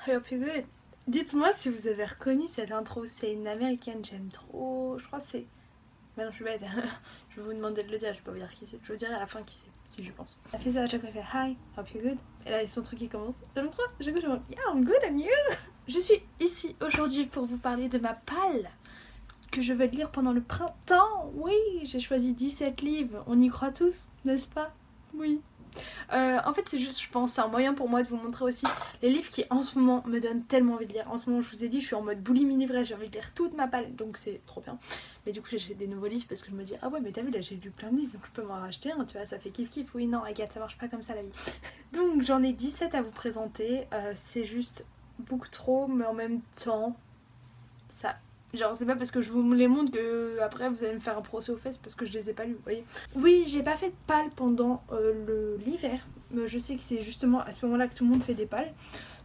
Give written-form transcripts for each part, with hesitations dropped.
I hope you're good. Dites-moi si vous avez reconnu cette intro, c'est une américaine, j'aime trop. Je crois que c'est. Mais non, je suis bête. Je vais vous demander de le dire, je vais pas vous dire qui c'est. Je vous dirai à la fin qui c'est, si je pense. Elle fait ça à chaque fois, elle fait Hi, hope you're good. Et là, il y a son truc qui commence. J'aime trop, j'aime trop. Yeah, I'm good and you. Je suis ici aujourd'hui pour vous parler de ma palle que je vais lire pendant le printemps. Oui, j'ai choisi 17 livres. On y croit tous, n'est-ce pas? Oui. En fait c'est juste, je pense, c'est un moyen pour moi de vous montrer aussi les livres qui en ce moment me donnent tellement envie de lire. En ce moment, je vous ai dit, je suis en mode boulimie livrée, j'ai envie de lire toute ma palle, donc c'est trop bien. Mais du coup j'achète des nouveaux livres parce que je me dis, ah ouais mais t'as vu là j'ai lu plein de livres, donc je peux m'en racheter un, tu vois, ça fait kiff kiff. Oui non Agathe, ça marche pas comme ça la vie. Donc j'en ai 17 à vous présenter, c'est juste beaucoup trop, mais en même temps ça... Genre c'est pas parce que je vous les montre que après vous allez me faire un procès aux fesses parce que je les ai pas lus, vous voyez. Oui, j'ai pas fait de pales pendant l'hiver, mais je sais que c'est justement à ce moment-là que tout le monde fait des pales.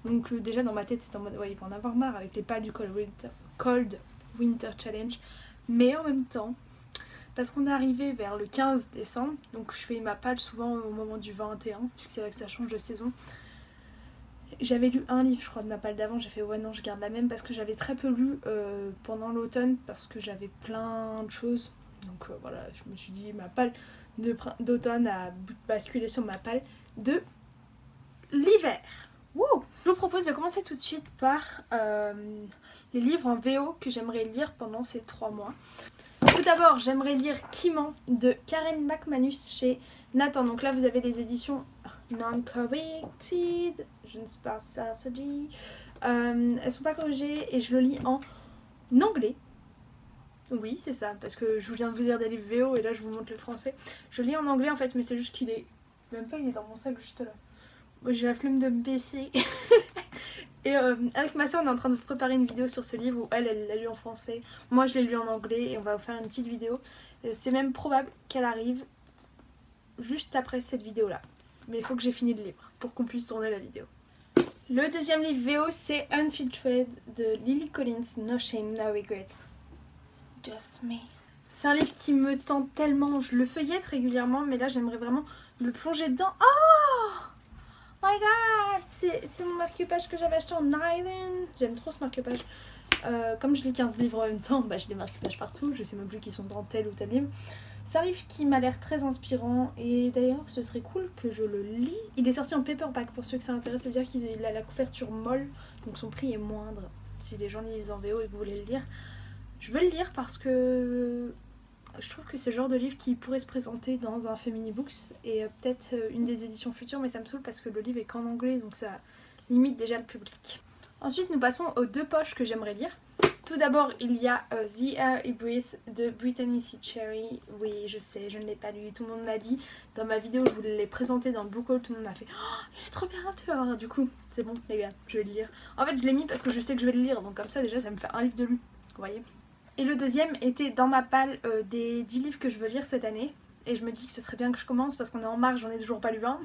Donc déjà dans ma tête c'est en mode ouais il va en avoir marre avec les pales du Cold Winter Challenge. Mais en même temps, parce qu'on est arrivé vers le 15 décembre, donc je fais ma pale souvent au moment du 21, puisque c'est là que ça change de saison. J'avais lu un livre je crois de ma palle d'avant, j'ai fait ouais non je garde la même parce que j'avais très peu lu pendant l'automne parce que j'avais plein de choses. Donc voilà, je me suis dit ma palle d'automne a basculé sur ma palle de l'hiver. Wow. Je vous propose de commencer tout de suite par les livres en VO que j'aimerais lire pendant ces 3 mois. Tout d'abord, j'aimerais lire Kiman de Karen McManus chez Nathan. Donc là, vous avez les éditions non-corrected, je ne sais pas si ça se dit. Elles sont pas corrigées et je le lis en anglais. Oui, c'est ça, parce que je viens de vous dire des livres VO et là, je vous montre le français. Je lis en anglais en fait, mais c'est juste qu'il est... Même pas, il est dans mon sac juste là. Moi, j'ai la flemme de me baisser. Et avec ma soeur on est en train de vous préparer une vidéo sur ce livre où elle l'a lu en français, moi je l'ai lu en anglais et on va vous faire une petite vidéo. C'est même probable qu'elle arrive juste après cette vidéo là. Mais il faut que j'ai fini le livre pour qu'on puisse tourner la vidéo. Le deuxième livre VO c'est Unfiltered de Lily Collins, No Shame, No Regrets. Just me. C'est un livre qui me tente tellement, je le feuillette régulièrement mais là j'aimerais vraiment me plonger dedans. Oh my god, c'est mon marque-page que j'avais acheté en nylon. J'aime trop ce marque-page. Comme je lis 15 livres en même temps, bah, j'ai des marque-pages partout. Je sais même plus qui sont dans tel ou tel livre. C'est un livre qui m'a l'air très inspirant. Et d'ailleurs, ce serait cool que je le lise. Il est sorti en paperback pour ceux que ça intéresse. Ça veut dire qu'il a la couverture molle. Donc son prix est moindre. Si les gens lisent en VO et que vous voulez le lire. Je veux le lire parce que... je trouve que c'est le genre de livre qui pourrait se présenter dans un Femini Books et peut-être une des éditions futures, mais ça me saoule parce que le livre est qu'en anglais donc ça limite déjà le public. Ensuite nous passons aux 2 poches que j'aimerais lire. Tout d'abord il y a The Air I Breathe de Brittany C. Cherry. Oui je sais, je ne l'ai pas lu, tout le monde m'a dit dans ma vidéo je vous l'ai présenté dans le book haul, tout le monde m'a fait oh il est trop bien tu vas voir. Du coup c'est bon les gars, je vais le lire. En fait je l'ai mis parce que je sais que je vais le lire donc comme ça déjà ça me fait un livre de lu, vous voyez. Et le deuxième était dans ma palle des 10 livres que je veux lire cette année. Et je me dis que ce serait bien que je commence parce qu'on est en mars, j'en ai toujours pas lu un.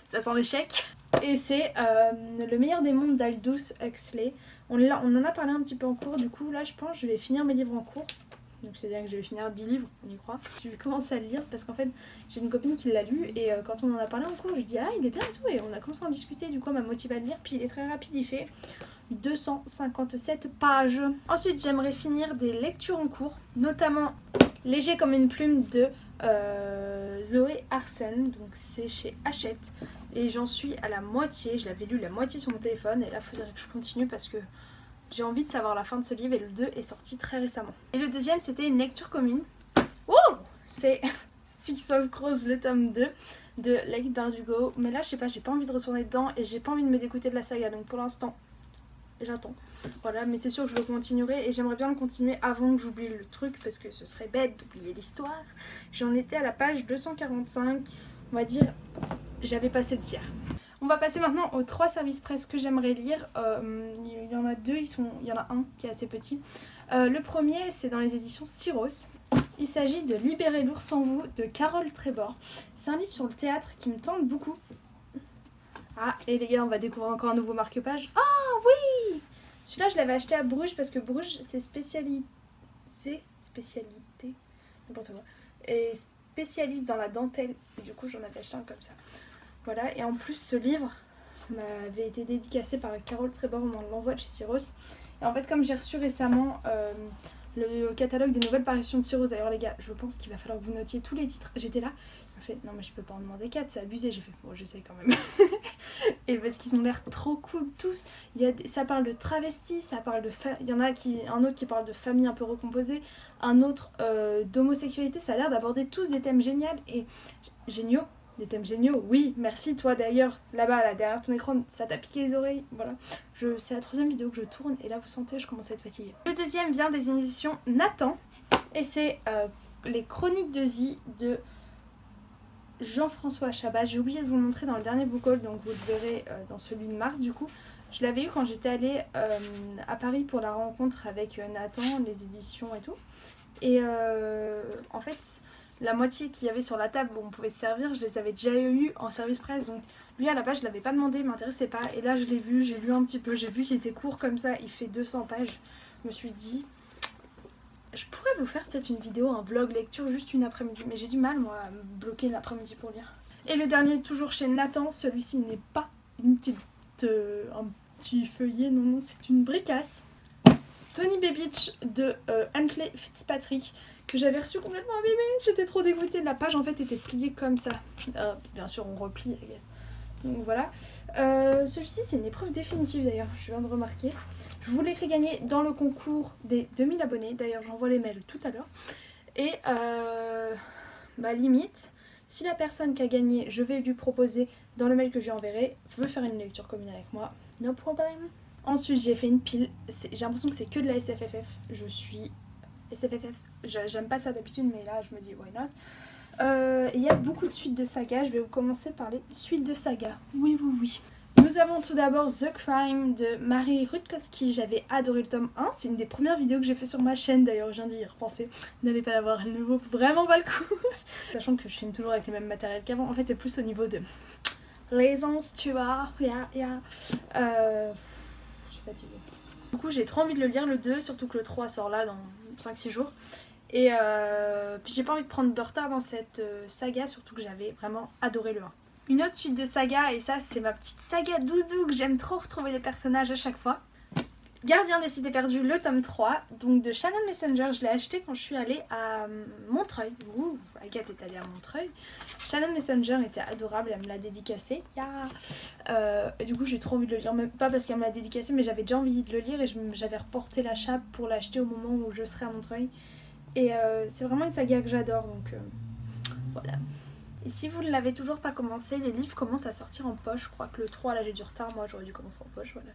Ça sent l'échec. Et c'est Le meilleur des mondes d'Aldous Huxley. On en a parlé un petit peu en cours, du coup là je pense que je vais finir mes livres en cours. Donc c'est bien que je vais finir 10 livres, on y croit. Je vais commencer à le lire parce qu'en fait j'ai une copine qui l'a lu et quand on en a parlé en cours je lui dis ah il est bien et tout. Et on a commencé à en discuter, du coup elle m'a motivée à le lire. Puis il est très rapide, il fait 257 pages. Ensuite j'aimerais finir des lectures en cours, notamment Léger comme une plume de Zoé Arsen, donc c'est chez Hachette et j'en suis à la moitié, je l'avais lu la moitié sur mon téléphone et là il faudrait que je continue parce que j'ai envie de savoir la fin de ce livre et le 2 est sorti très récemment. Et le deuxième c'était une lecture commune, c'est Six of Crows le tome 2 de Leigh Bardugo, mais là je sais pas, j'ai pas envie de retourner dedans et j'ai pas envie de me dégoûter de la saga donc pour l'instant j'attends. Voilà, mais c'est sûr que je le continuerai et j'aimerais bien le continuer avant que j'oublie le truc parce que ce serait bête d'oublier l'histoire. J'en étais à la page 245, on va dire, j'avais passé le tiers. On va passer maintenant aux 3 services presse que j'aimerais lire. Il y en a 2, il y en a un qui est assez petit. Le premier, c'est dans les éditions Syros. Il s'agit de Libérer l'ours en vous de Carole Trébor. C'est un livre sur le théâtre qui me tente beaucoup. Ah, et les gars, on va découvrir encore un nouveau marque-page. Ah oui! Celui-là, je l'avais acheté à Bruges parce que Bruges, c'est spécialité, n'importe quoi, et spécialiste dans la dentelle. Et du coup, j'en avais acheté un comme ça. Voilà, et en plus, ce livre, m'avait été dédicacé par Carole Trébor, on l'envoie de chez Syros. Et en fait, comme j'ai reçu récemment le catalogue des nouvelles parutions de Syros, d'ailleurs les gars, je pense qu'il va falloir que vous notiez tous les titres. J'étais là, il m'a fait non mais je peux pas en demander 4, c'est abusé. J'ai fait bon, j'essaie quand même. Et parce qu'ils ont l'air trop cool tous. Ça parle de travestis, ça parle de il y en a un autre qui parle de famille un peu recomposée, un autre d'homosexualité. Ça a l'air d'aborder tous des thèmes géniaux et géniaux. Des thèmes géniaux, oui, merci toi d'ailleurs, là-bas, là, derrière ton écran, ça t'a piqué les oreilles, voilà. C'est la 3e vidéo que je tourne et là vous sentez, je commence à être fatiguée. Le deuxième vient des éditions Nathan et c'est les Chroniques de Zi de Jean-François Chabas. J'ai oublié de vous le montrer dans le dernier book haul, donc vous le verrez dans celui de mars du coup. Je l'avais eu quand j'étais allée à Paris pour la rencontre avec Nathan, les éditions et tout. Et en fait... la moitié qu'il y avait sur la table où on pouvait se servir, je les avais déjà eu en service presse. Donc lui à la base je l'avais pas demandé, il m'intéressait pas. Et là je l'ai vu, j'ai lu un petit peu, j'ai vu qu'il était court comme ça, il fait 200 pages. Je me suis dit, je pourrais vous faire peut-être une vidéo, un vlog lecture juste une après-midi. Mais j'ai du mal moi à me bloquer l'après-midi pour lire. Et le dernier toujours chez Nathan, celui-ci n'est pas une petite, un petit feuillet, non non, c'est une bricasse. Stony Bay Beach de Huntley Fitzpatrick que j'avais reçu complètement abîmé, j'étais trop dégoûtée, la page en fait était pliée comme ça, bien sûr on replie, donc voilà. Celui-ci c'est une épreuve définitive d'ailleurs, je viens de remarquer, je vous l'ai fait gagner dans le concours des 2000 abonnés, d'ailleurs j'envoie les mails tout à l'heure, et bah limite, si la personne qui a gagné, je vais lui proposer dans le mail que je lui enverrai, veut faire une lecture commune avec moi, no problème. Ensuite j'ai fait une pile, j'ai l'impression que c'est que de la SFFF, je suis SFFF, j'aime pas ça d'habitude mais là je me dis why not. Il y a beaucoup de suites de saga, je vais vous commencer par les suites de saga, oui. Nous avons tout d'abord The Crime de Marie Rutkowski, j'avais adoré le tome 1, c'est une des premières vidéos que j'ai fait sur ma chaîne d'ailleurs, je viens d'y repenser, n'allez pas la voir, elle ne vaut vraiment pas le coup. Sachant que je filme toujours avec le même matériel qu'avant, en fait c'est plus au niveau de l'aisance tu vois, je suis fatiguée. Du coup j'ai trop envie de le lire le 2, surtout que le 3 sort là dans 5-6 jours. Et puis j'ai pas envie de prendre de retard dans cette saga, surtout que j'avais vraiment adoré le 1. Une autre suite de saga, et ça c'est ma petite saga doudou que j'aime trop retrouver les personnages à chaque fois. Gardien des cités perdues, le tome 3, donc de Shannon Messenger, je l'ai acheté quand je suis allée à Montreuil. Ouh, Agathe est allée à Montreuil. Shannon Messenger était adorable, elle me l'a dédicacé. Et du coup j'ai trop envie de le lire, même pas parce qu'elle me l'a dédicacé, mais j'avais déjà envie de le lire et j'avais reporté l'achat pour l'acheter au moment où je serai à Montreuil. Et c'est vraiment une saga que j'adore, donc voilà. Et si vous ne l'avez toujours pas commencé, les livres commencent à sortir en poche. Je crois que le 3, là j'ai du retard, moi j'aurais dû commencer en poche, voilà.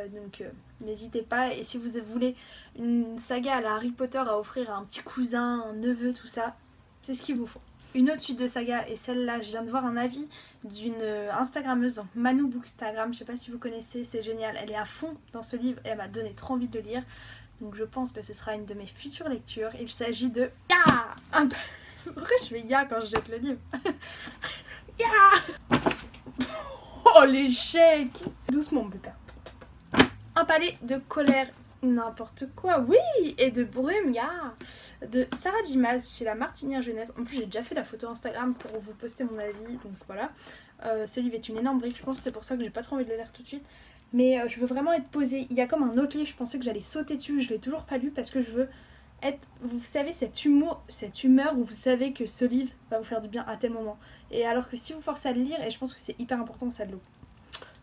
Donc n'hésitez pas. Et si vous voulez une saga à la Harry Potter à offrir à un petit cousin, un neveu, tout ça, c'est ce qu'il vous faut. Une autre suite de saga, et celle-là, je viens de voir un avis d'une Instagrammeuse, donc Manu Bookstagram, je sais pas si vous connaissez, c'est génial. Elle est à fond dans ce livre et elle m'a donné trop envie de le lire. Donc je pense que ce sera une de mes futures lectures. Il s'agit de Pourquoi je fais ya quand je jette le livre? Ya. Oh l'échec. Doucement mon pépère. Un palais de colère, n'importe quoi, oui, et de brume, de Sarah Dimas chez La Martinière Jeunesse. En plus j'ai déjà fait la photo Instagram pour vous poster mon avis, donc voilà. Ce livre est une énorme brique, je pense que c'est pour ça que j'ai pas trop envie de le lire tout de suite. Mais je veux vraiment être posée. Il y a comme un autre livre, je pensais que j'allais sauter dessus, je l'ai toujours pas lu parce que je veux être, vous savez, cette humeur où vous savez que ce livre va vous faire du bien à tel moment. Et alors que si vous forcez à le lire, et je pense que c'est hyper important ça de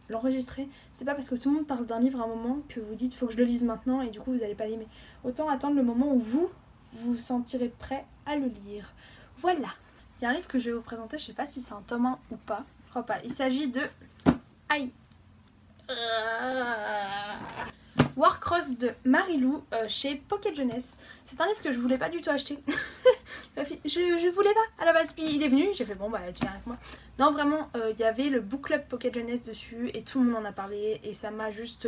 l'enregistrer, c'est pas parce que tout le monde parle d'un livre à un moment que vous dites faut que je le lise maintenant et du coup vous allez pas l'aimer. Autant attendre le moment où vous vous sentirez prêt à le lire. Voilà. Il y a un livre que je vais vous présenter, je sais pas si c'est un tome 1 ou pas, je crois pas. Il s'agit de Aïe Warcross de Marilou chez Pocket Jeunesse. C'est un livre que je voulais pas du tout acheter. je voulais pas à la base, puis il est venu, j'ai fait bon bah tu viens avec moi. Non vraiment, il y avait le book club Pocket Jeunesse dessus et tout le monde en a parlé et ça m'a juste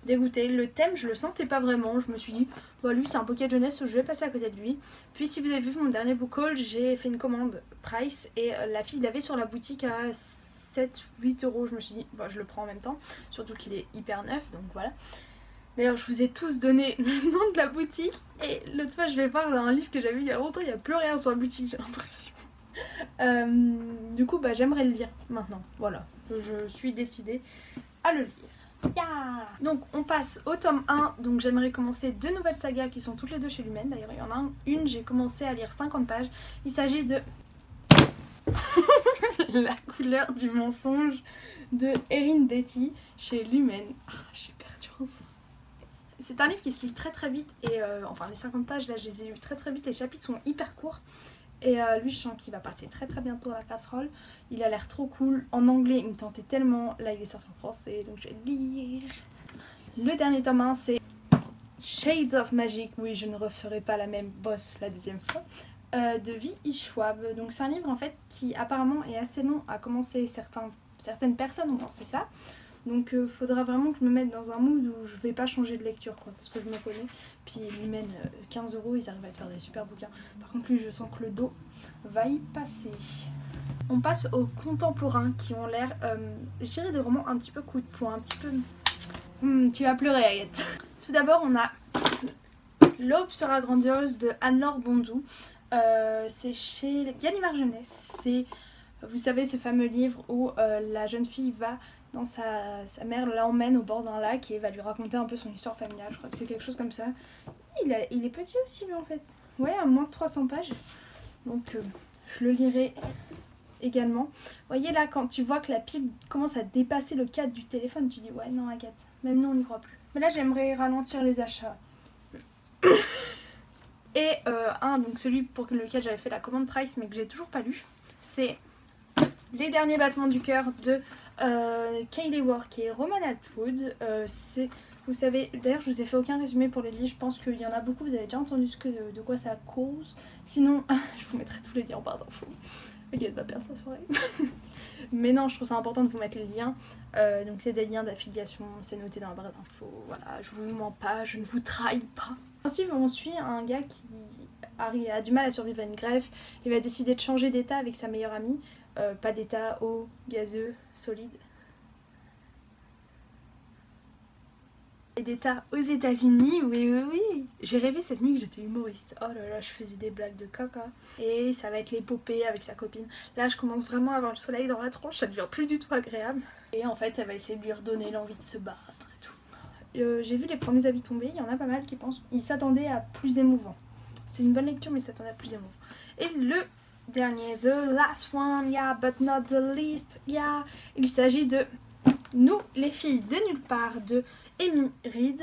dégoûté. Le thème je le sentais pas vraiment, je me suis dit bah lui c'est un Pocket Jeunesse, je vais passer à côté de lui. Puis si vous avez vu mon dernier book haul, j'ai fait une commande Price et la fille l'avait sur la boutique à 7-8 €, je me suis dit bah, je le prends en même temps, surtout qu'il est hyper neuf, donc voilà. D'ailleurs je vous ai tous donné le nom de la boutique et l'autre fois je vais voir un livre que j'avais vu il y a longtemps, il n'y a plus rien sur la boutique, j'ai l'impression. Du coup bah j'aimerais le lire maintenant, voilà, je suis décidée à le lire. Yeah. Donc on passe au tome 1, donc j'aimerais commencer 2 nouvelles sagas qui sont toutes les deux chez Lumen, d'ailleurs il y en a une, j'ai commencé à lire 50 pages, il s'agit de La couleur du mensonge de Erin Beatty chez Lumen. Ah, j'ai perdu un sang. C'est un livre qui se lit très très vite et enfin les 50 pages là je les ai lus très très vite, les chapitres sont hyper courts. Et lui je sens qu'il va passer très très bientôt à la casserole. Il a l'air trop cool. En anglais il me tentait tellement. Là il est sorti en français donc je vais le lire. Le dernier tome 1 c'est Shades of Magic. Oui je ne referai pas la même bosse la deuxième fois. De V.E. Schwab. Donc c'est un livre en fait qui apparemment est assez long à commencer. Certaines personnes ont pensé ça. Donc faudra vraiment que je me mette dans un mood où je vais pas changer de lecture quoi, parce que je me connais. Puis Lumen 15 €, ils arrivent à te faire des super bouquins. Par contre lui je sens que le dos va y passer. On passe aux contemporains qui ont l'air, je dirais des romans un petit peu coup de poing, un petit peu... tu vas pleurer Agathe. Tout d'abord on a L'aube sera grandiose de Anne-Laure Bondou. C'est chez Gallimard Jeunesse. C'est, vous savez, ce fameux livre où la jeune fille va dans sa mère l'emmène au bord d'un lac et va lui raconter un peu son histoire familiale. Je crois que c'est quelque chose comme ça. Il est petit aussi lui en fait. Ouais, à moins de 300 pages. Donc je le lirai également. Vous voyez là, quand tu vois que la pile commence à dépasser le cadre du téléphone, tu dis ouais non Agathe, même nous on n'y croit plus. Mais là j'aimerais ralentir les achats. Et donc celui pour lequel j'avais fait la commande Price mais que j'ai toujours pas lu, c'est Les derniers battements du cœur de Kaylee Work et Roman Atwood. Vous savez, d'ailleurs je vous ai fait aucun résumé pour les livres, je pense qu'il y en a beaucoup, vous avez déjà entendu de quoi ça cause. Sinon, je vous mettrai tous les liens en barre d'infos. Ok, va perdre sa soirée. Mais non, je trouve ça important de vous mettre les liens. Donc c'est des liens d'affiliation, c'est noté dans la barre d'infos. Voilà, je vous mens pas, je ne vous trahis pas. Ensuite, on suit un gars qui a du mal à survivre à une greffe. Il va décider de changer d'état avec sa meilleure amie. Pas d'état eau, gazeux, solide. Et d'état aux États-Unis, oui, oui, oui. J'ai rêvé cette nuit que j'étais humoriste. Oh là là, je faisais des blagues de caca. Et ça va être l'épopée avec sa copine. Là, je commence vraiment à avoir le soleil dans la tronche, ça devient plus du tout agréable. Et en fait, elle va essayer de lui redonner l'envie de se battre et tout. J'ai vu les premiers avis tomber, il y en a pas mal qui pensent. Ils s'attendaient à plus émouvant. C'est une bonne lecture, mais ils s'attendaient à plus émouvant. Et le dernier, the last one, yeah, but not the least, yeah. Il s'agit de Nous, les filles de nulle part de Amy Reed.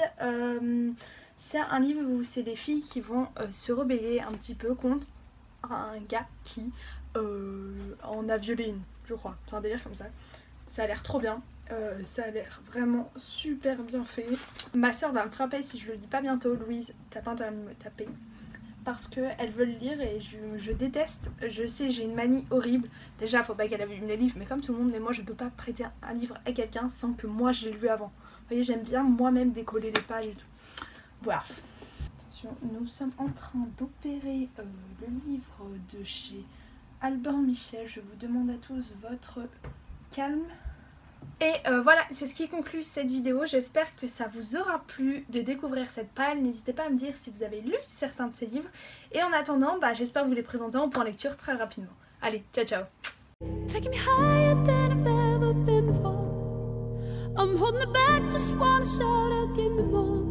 C'est un livre où c'est les filles qui vont se rebeller un petit peu contre un gars qui en a violé une, je crois. C'est un délire comme ça. Ça a l'air trop bien. Ça a l'air vraiment super bien fait. Ma soeur va me frapper si je le lis pas bientôt. Louise, t'as pas intérêt de me taper. Parce qu'elle veut le lire et je déteste. Je sais, j'ai une manie horrible. Déjà, faut pas qu'elle ait lu les livres, mais comme tout le monde, mais moi je peux pas prêter un livre à quelqu'un sans que moi je l'ai lu avant. Vous voyez, j'aime bien moi-même décoller les pages et tout. Voilà. Attention, nous sommes en train d'opérer le livre de chez Albert Michel. Je vous demande à tous votre calme. Et voilà, c'est ce qui conclut cette vidéo. J'espère que ça vous aura plu de découvrir cette palle. N'hésitez pas à me dire si vous avez lu certains de ces livres. Et en attendant, j'espère vous les présenter en point lecture très rapidement. Allez, ciao ciao. Taking me higher than I've ever been before. I'm holding it back, just wanna shout out, give me more.